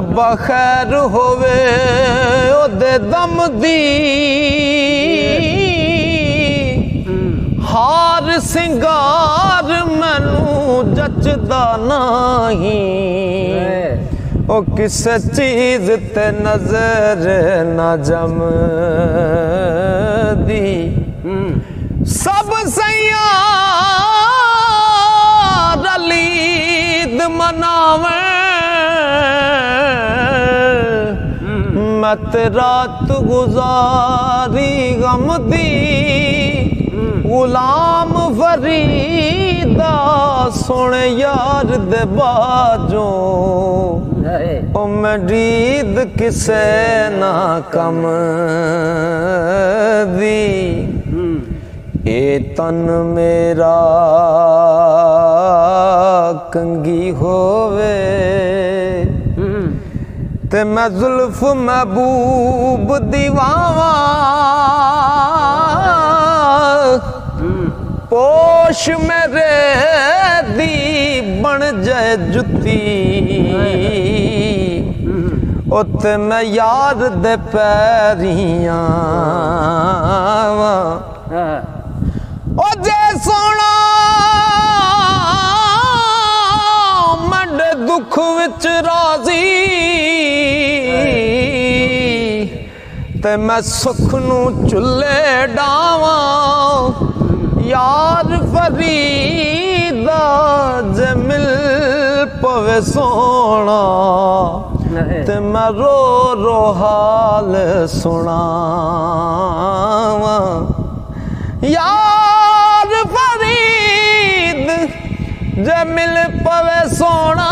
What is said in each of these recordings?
रब्बा खैर होवे ओदे दम दी हार सिंगार मैनू जचदा नहीं ओ किस चीज ते नजर ना जम दी सब सैयार अलीद मनावे मत रात गुजारी गम दी गुलाम फरीदा सोने यार दे बाजो ओ मरीद किसे ना कम दी ए तन मेरा कंगी होवे ते मैं जुल्फ महबूब दीवावा पोश मेरे दी बन जाए जुती उते मैं यार दे पैरियां ओ जे सोना मंडे दुख विच राजी ते मैं सुख नू चुल्ले डावां यार फरीदा जे मिल पवे सोना ते मैं रो रो हाल सुनावा यार फरीद जे मिल पवे सोना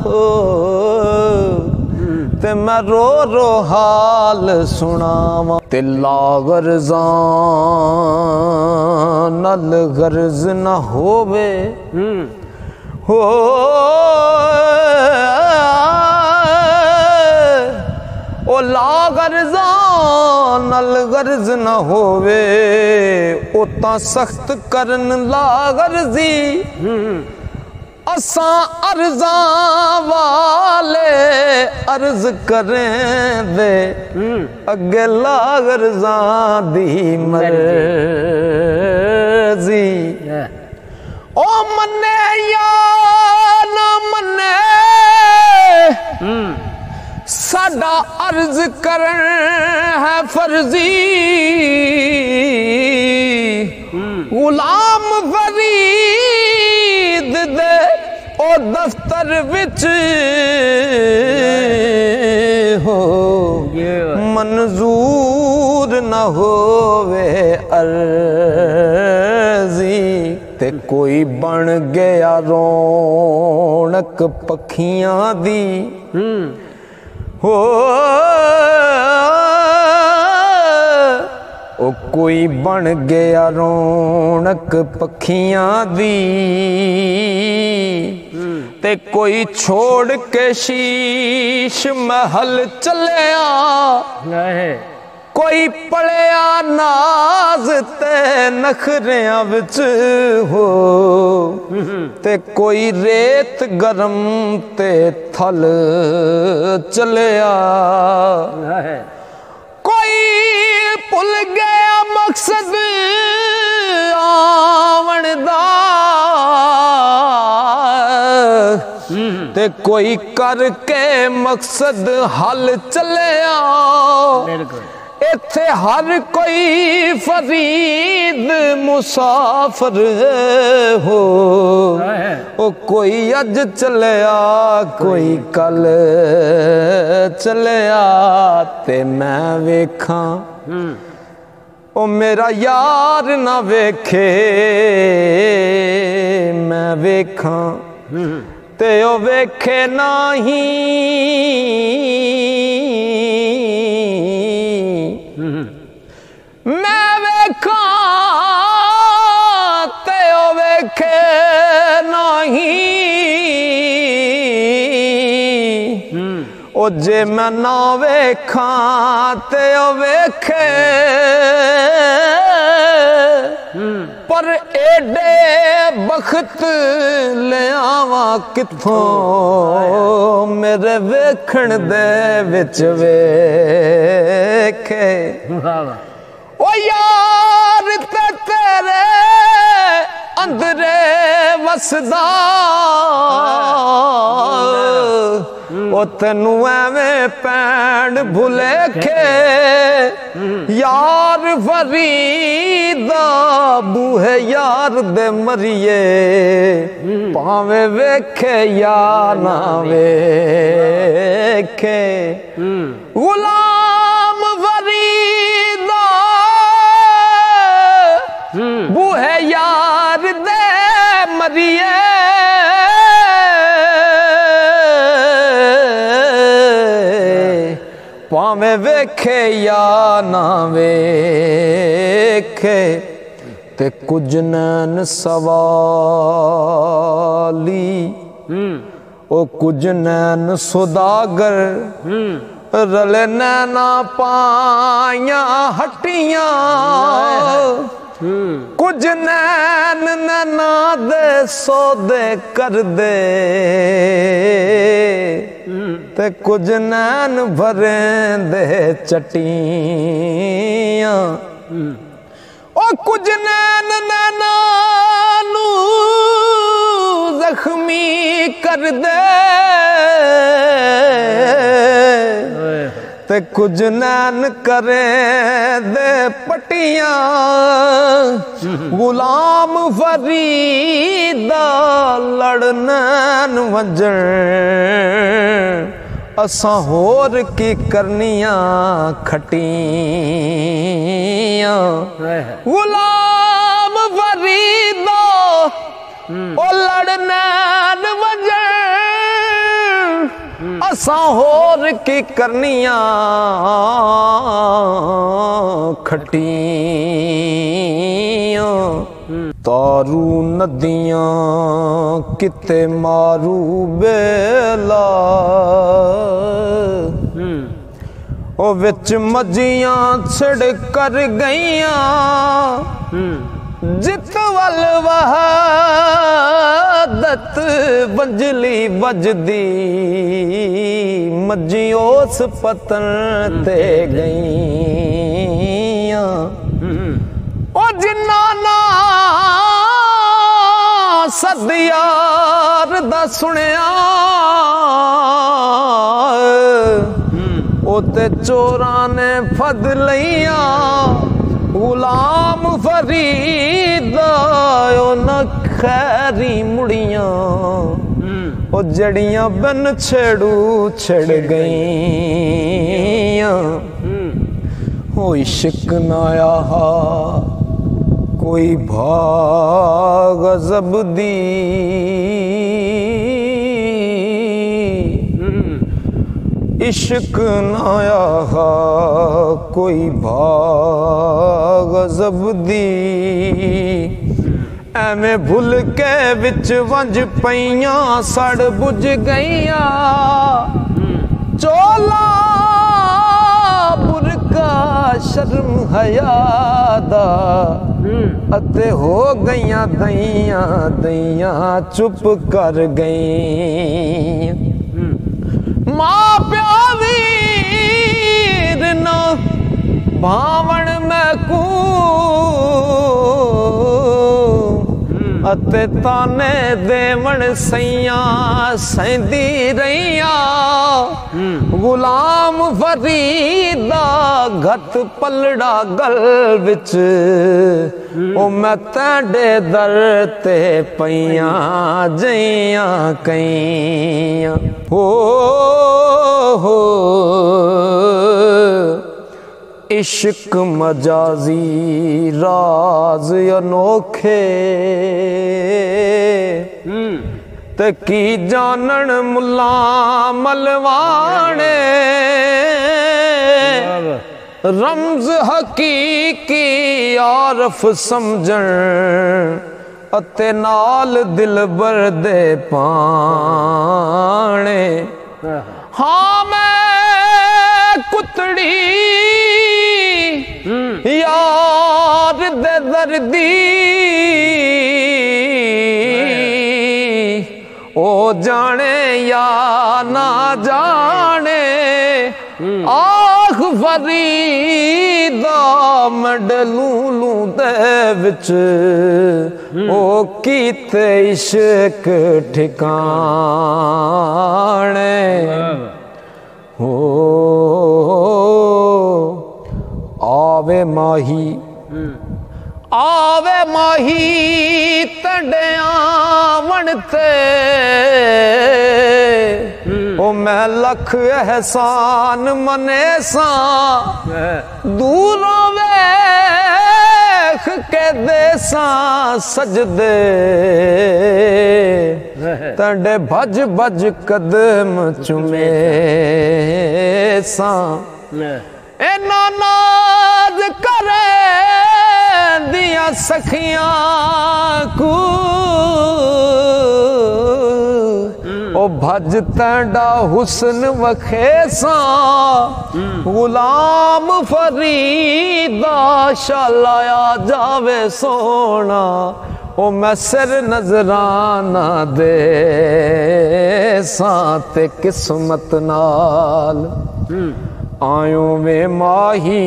हो ते मैं रो रो हाल सुनावा ते लागरज़ां नल गर्ज न होवे हो ओ लागरज़ां नल गर्ज न होवे ओ तां सख्त करन लागरज़ी असां अर्ज़ां वाले अर्ज करें दे अगे लागरज़ां दी मर्ज़ी ओ मन्ने या ना मन्ने साडा अर्ज करन है फर्जी गुलाम फरीद दे ओ दफ्तर विच हो मंजूर न होवे अर्जी ते कोई बन गया रौनक पखियां दी हो ओ कोई बन गया रौनक पखियां दी ते कोई छोड़ के शीश महल चलिया कोई पड़िया नाज ते नखरियां विच हो ते कोई रेत गरम ते थल चलिया कोई भुल गया मकसद आवन दा ते कोई करके मकसद हल चलिया इत्थे हर कोई फरीद मुसाफिर हो ओ कोई अज चलिया कोई कल चलिया ते मैं वेखां ओ मेरा यार ना वेखे मैं वेखां ते ओ वेखे नहीं मैं वेखां ते ओ वेखे नहीं ओ जे मैं ना वेखां ते ओ वेखे पर एडे बखत ले आवा किथों मेरे वेखण दे विच वेखे ओ यार ते तेरे अंदरे वसदा ओ तेनू एवें पैण भुलेखे यार फरीदा बूहे यार दे मरिए भावे वेखे या ना वेखे गुलाम फरीदा बूहे यार दे मरिए भावे वेखे या ना वेखे ते कुछ नैन सवाली ओ कुछ नैन सुदागर रले नैना पाया हटियां कुछ नैन नैना दे सौदे कर दे ते कुछ नैन भरे दे चटियां ओ कुछ नैन नैना नू जख्मी कर दे ते कुछ नैन करे दे पटियां गुलाम फरीदा लड़नैन वजन असां होर की करनियां खटियां गुलाम फरीदा ओ लड़नैन वजन असां होर की करनियां खटियां तारू नदियां किते मारू बेला ओ विच मजियां छिड़ कर गईयां जित वल वहादत बंजली बजदी मजी उस पतन ते गईयां ओ जिन्ना ना सदियार दा सुनिया ओ ते चोरां ने फद लईया गुलाम फरीदा ओ न खैरी मुड़ियां ओ जड़ियां बन छेड़ू छड़ गईयां ओ इश्क नाया कोई भाग गज़ब दी इश्क नाया कोई भाग गज़ब दी एवें भुल के विच वंज पईयां सड़ बुझ गईयां चोला बुरका शर्म हयादा अते हो गईयां दईयां दईयां चुप कर गई मां प्या वीर न भावण मैकू अते ताने देवण सैयां सैंदी रहियां गुलाम फरीदा घत पलड़ा गल विच ओ मैं तेरे दर ते पईयां जइयां कईयां हो इश्क मजाजी राज अनोखे ते की जानन मुल्ला मलवाने रमज हकीकी आरफ समझण अते नाल दिलबर दे पाने हाँ मैं कुतड़ी यार दे दर्दी ओ जाने या ना जाने आख फरीदा मडलूलू दे विच ओ कीते इश्क ठिकाने हो आवे माही तड़ियावण ते ओ मैं लख एहसान मने सा दूरों वेख के देसा सजदे तड़े भज भज कदम चुमे सा ए नाज करे दिया सखियां को ओ भज तड़ा हुस्न वखेसा गुलाम फरीदा शालाया जावे सोना ओ मैं सिर नजराना दे साते किस्मत नाल आयो वे माही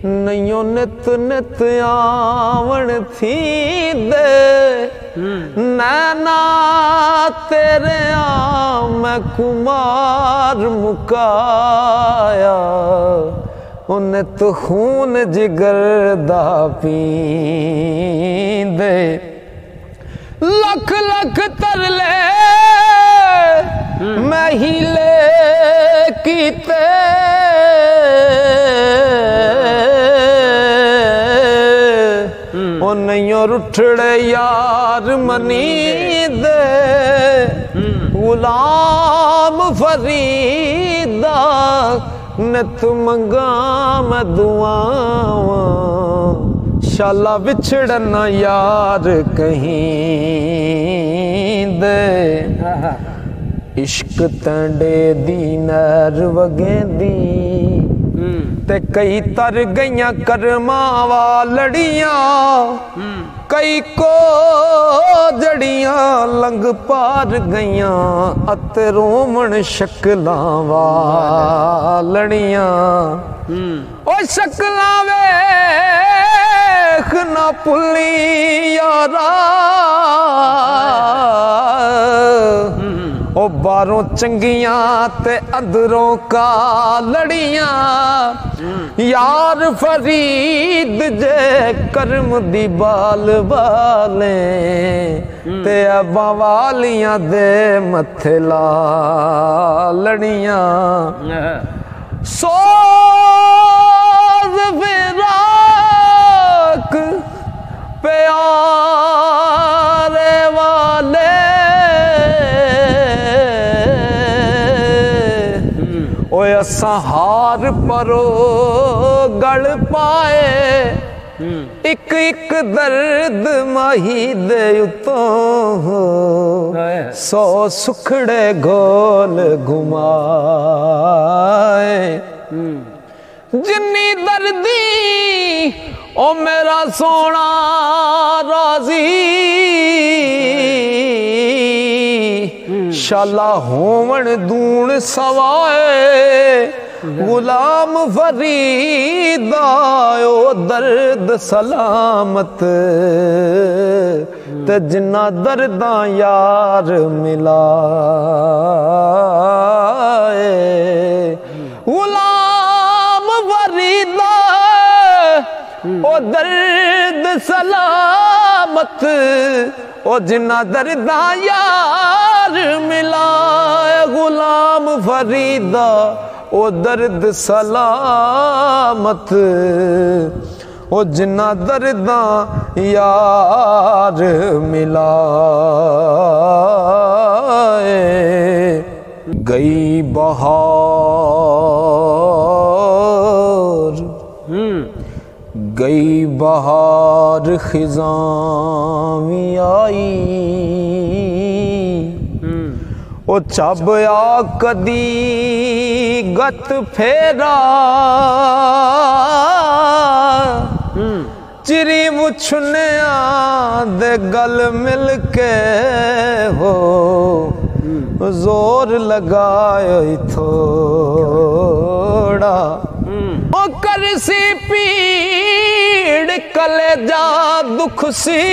नयो नित नित आवण थी दे नैना तेरे मैं कुमार मुकाया उन्हें तो खून जिगर दा पींदे लख लख तरले मैं हिले कीते ओ नहीं रुठड़े यार मनी दे गुलाम फरीदा नत मंगा मैं दुआवा शाला बिछड़ना यार कहीं दे इश्क तंडे दी नर वगेंदी ते कई तर गईयां करमां वालड़ियां कई को जड़ियां लंग पार गईयां अत रोमन शक्लां वालड़ियां ओ शक्लां वेख ना पुली यारा ओ बारों चंगियां ते अंदरों का लड़ियां यार फरीद जे करम दी बाल बाले ते अबा वालियां दे मथे लड़ियां सोज फिराक प्यारे वाले ओए असा हार परो गल पाए एक एक दर्द माही दे उतों सौ सुखड़े गोल घुमाए जिन्नी दर्दी ओ मेरा सोना राजी शाला होवन दूण सवाए गुलाम फरीदा ओ दर्द सलामत ते जिन्ना दर्दा यार मिलाए गुलाम फरीदा ओ दर्द सलामत ओ जिन्ना दर्दा यार मिलाए गुलाम फरीदा ओ दर्द सलामत ओ जिन्ना दर्दा यार मिलाए गई बहार गई बहार खिज़ां भी आई ओ चाबया कदी गत फेरा चिरी मुछनिया दे गल मिल के हो जोर लगायो थोड़ा ओ करसी पीड़ कलेजा दुख सी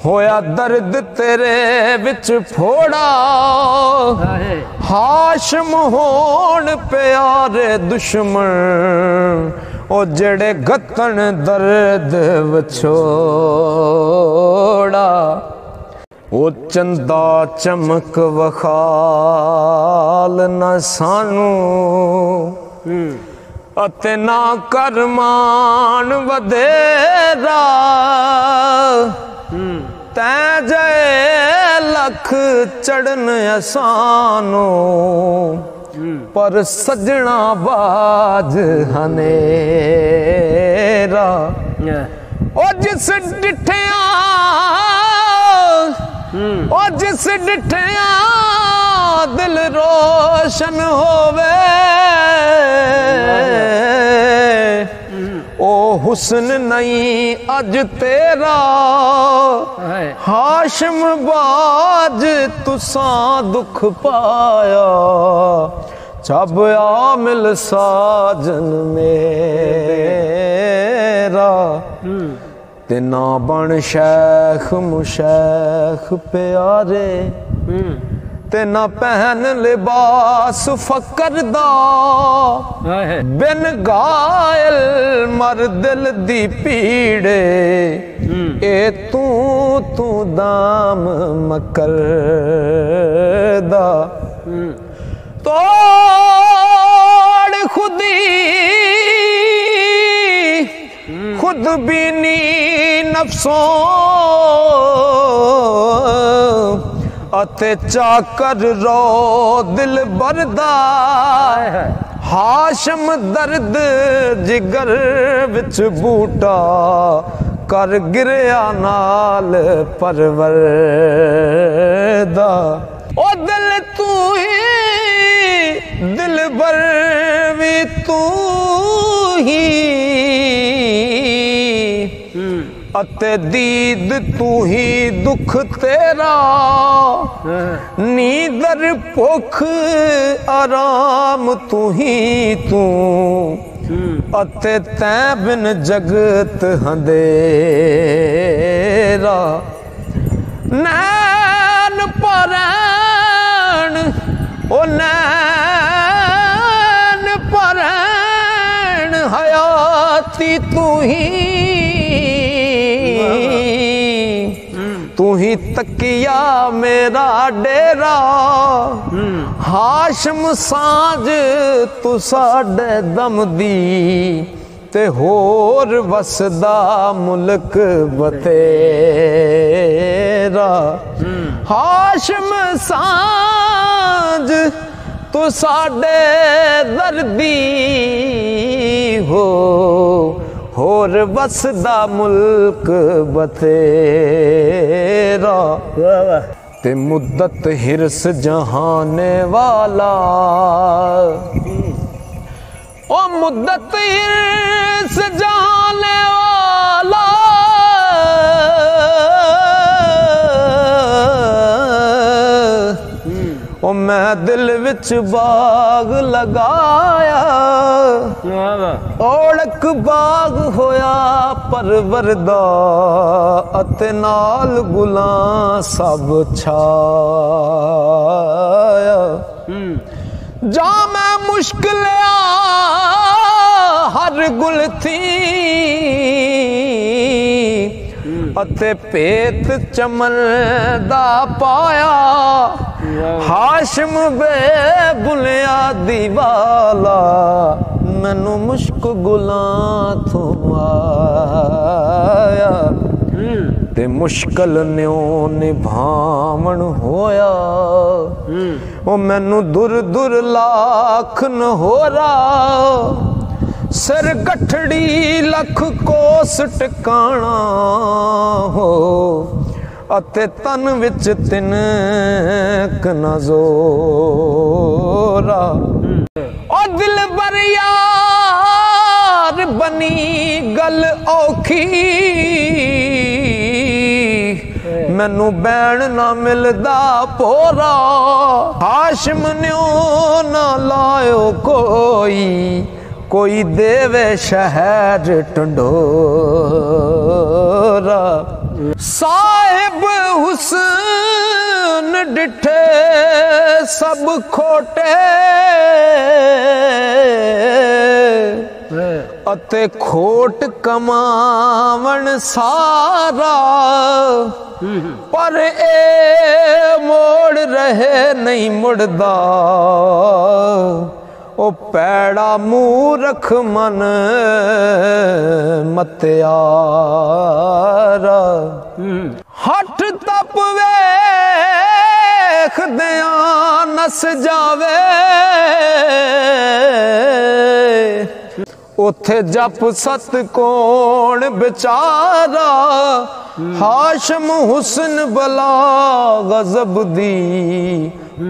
होया दर्द तेरे विच फोड़ा हाशम होण प्यारे दुश्मन ओ जेड़े गतन दर्द विछोड़ा ओ चंदा चमक वखाल न सानू अते ना करमान वधेरा तै जय लख चढ़न असानो पर सजना बाज हनेरा ओ जिस डिठिया ओ जिस डिठिया दिल रोशन होवे ओ हुस्न नहीं अज तेरा हाशिम बाज तुसा दुख पाया जब आ मिल साजन मेरा ते ना बन शेख मुशैख प्यारे ते ना पहन लिबास फकर दा बिन गायल मर दिल दी पीड़े ए तू दाम मकर दा तोड़ खुदी खुद बीनी नफ्सों अते चाकर रो दिल बरदा हाशम दर्द जिगर विच बूटा कर गिरया नाल परवरदा ओ दिल तू ही दिल बर भी तू ही अते दीद तू ही दुख तेरा नींदर भुख आराम तू ही तू अते तै बिन जगत हंधेरा नैन परैन ओ नैन परैन हयाती तू ही तकिया मेरा डेरा हाशम साज तू साडे दम दी ते होर वसदा मुल्क बतेरा हाशम साज तू साडे दर्दी हो होर वसदा मुल्क बतेरा ते मुद्दत हिरस जहाने वाला ओ मुद्दत हिरस जहाने वाला ओ मैं दिल विच बाग लगाया ओढ़क बाग होया परवरदा अते नाल गुलां सब छाया जा मैं मुश्किल हर गुल थी अते पेत चमन दा पाया हाशिम बे बुनियादी वाला मैनू मुश्क गुलां तो आया ते मुश्किल न्यो निभावण होया ओ मैनू दुर दुर लाख न हो रहा सिर गठड़ी लख कोस टिकाना हो अते तन विच तिनक न जोरा ओ दिल बर यार बनी गल औखी मैनू बैण ना मिलदा पोरा हाशिम न्यो ना लायो कोई देवे शहर टंडोरा साहिब हुस्न डिठे सब खोटे अते खोट कमावन सारा पर ए मोड़ रहे नहीं मुड़दा ओ पैड़ा मूरख मन मत्यारा हठ तप वेख दिया नस जावे उथे जप सत कौन बेचारा हाशम हुस्न बला गजब दी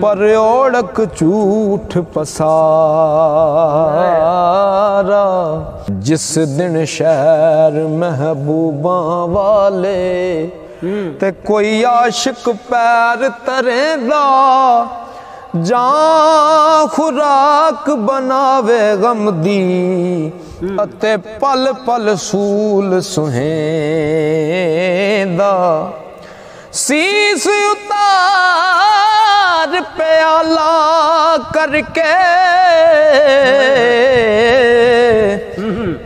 पर ओढ़क झूठ पसारा जिस दिन शहर महबूबा वाले ते कोई आशिक पैर तरेंदा जां खुराक बनावे गम दी अते पल पल सूल सुहेंदा सीस उतार प्याला करके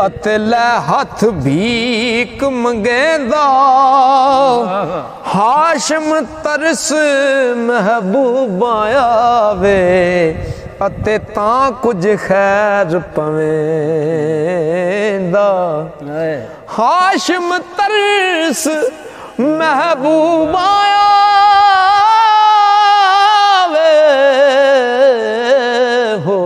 अते लै हथ भीख मंगेंदा हाशिम तरस महबूबा आवे अते तां कुछ खैर पवेंदा हाशिम तरस महबूबा आवे हो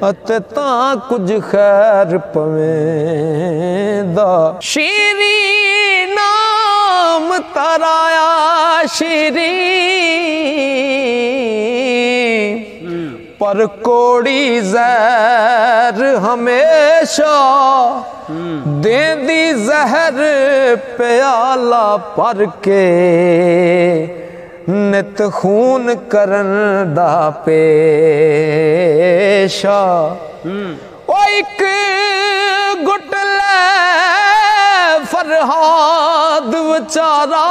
अते तां कुछ खैर पवेंदा शीरी नाम तराया शीरी पर कोड़ी जहर हमेशा देंदी जहर प्याला पर के नित खून करन दा पेशा ओ एक गुट ले फरहाद बेचारा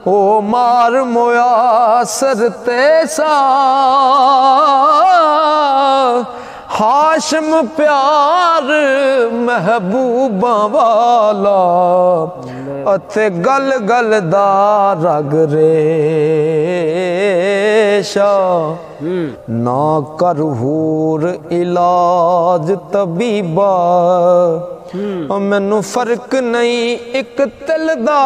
ओ मार मोया सर तेसा हाशिम प्यार महबूबा वाला अते गल गल दा रग रेशा ना कर हूर इलाज तबीबा मैनू फर्क नहीं एक तिल दा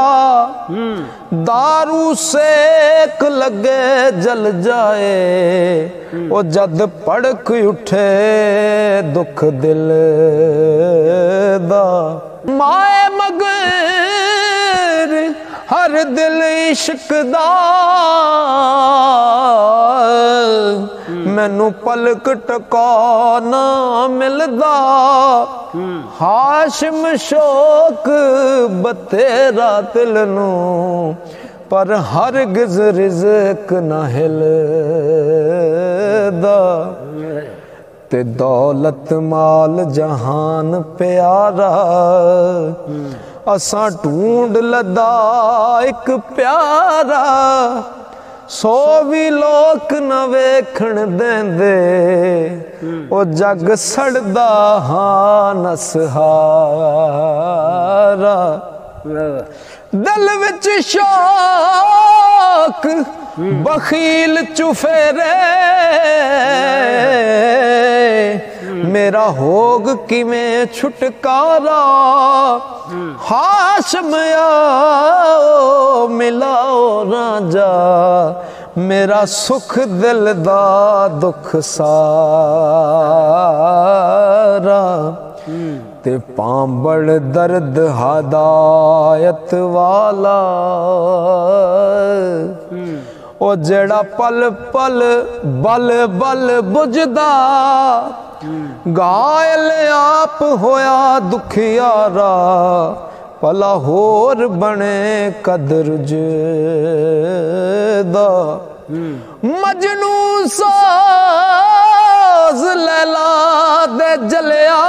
दारू सेक लगे जल जाए ओ जद पड़क उठे दुख दिल दा माए मगर हर दिल इश्क दा मैनू पलक टकाना मिलदा हाशिम शौक बतेरा दिल नू पर हरगिज़ रिज़्क ना हिलदा ते दौलत माल जहान प्यारा असां ढूंढ लदा एक प्यारा सौ भी लोक न वेखण देंदे ओ जग सड़दा हाँ नसहारा दिल विच शौक बखील चुफेरे मेरा होग किमें छुटकारा हाशिम आओ मिलाओ राजा मेरा सुख दिल दा दुख सारा ते पांबड़ दर्द हदायत वाला ओ जेड़ा पल पल बल बल बुझदा घायल आप होया दुखियारा भला होर बने कदर जदा मजनू साज लैला दे जलिया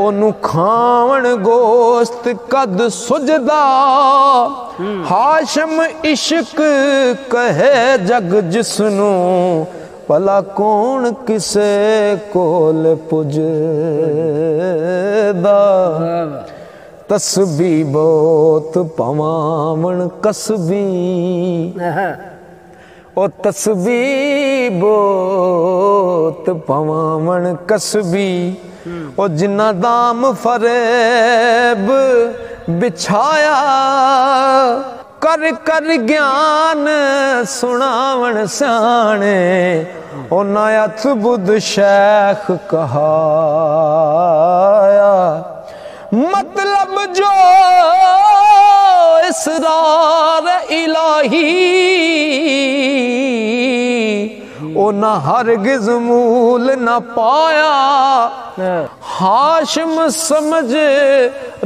ओनू खावण गोश्त कद सुजदा हाशम इश्क कहे जग जिसनू भला कौन किसे कोल पुजदा तस्बी बहुत पवावन कसबी ओ तस्बी बहुत पवावन कसबी ओ जिन्ना दाम फरेब बिछाया कर कर ज्ञान सुनावन स्याणे ओ नायत बुद्ध शेख कहाया मतलब जो इसरार इलाही ओ ना हरगिज मूल न पाया हाशिम समझ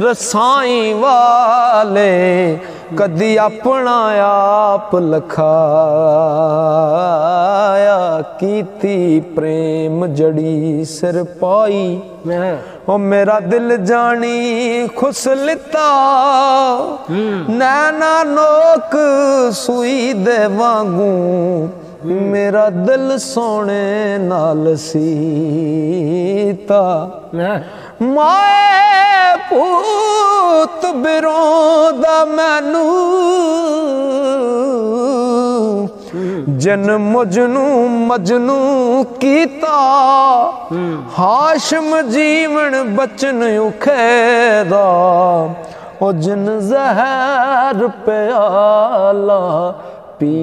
रसाई वाले कदी अपना आप लखाया कीती प्रेम जड़ी सिर पाई ओ मेरा दिल जानी खुश लिता नैना नोक सुई दे वांगू मेरा दिल सोने नाल सीता माए पूत बिरोंदा मैनू जन मुझनू मजनू कीता हाशम जीवन बचन उखेदा ओ जिन जहर प्याला पीता